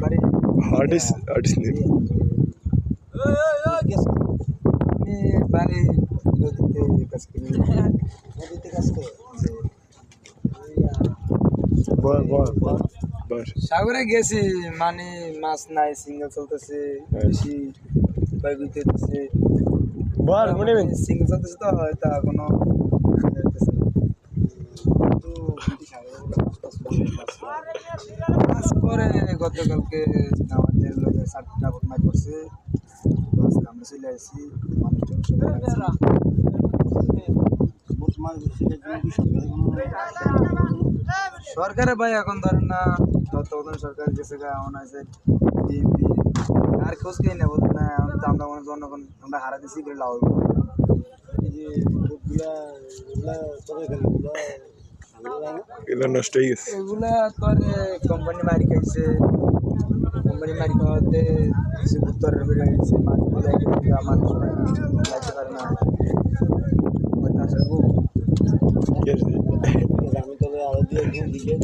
বাড়ি আর্টিস্ট নেই আমি বাড়ি নদীতে কাজ করি। নদীতে কাজ করি। সাগরে গেছি মানে মাছ নাই, সিঙ্গেল চলতেছে, বেশি বাইবিতে দিতেছে, সিঙ্গেল চলতেছে তো হয়তো কোনো মাছ পরে গতকালকে আমাদের লোকে 7টা ঘটনা করছে, আজকে আমরা চলে আসছি। সরকারের ভাই এখন ধরেন না, তত্ত্বাবধান সরকার গেছে এমন আছে বিএনপি আর খোঁজ খেয়ে নেবো না। এখন তো আমরা মনে জনগণ আমরা হারা দিচ্ছি করে লাভ হবে। এই যে এগুলো নষ্ট হয়ে গেছে এগুলা তোর কোম্পানি মারি খাইছে, কোম্পানি মারি খাওয়াতে সে উত্তরের বেড়ে গেছে, মাটি মানুষ যাইতে পারে না। আমি তবে আরো দিয়ে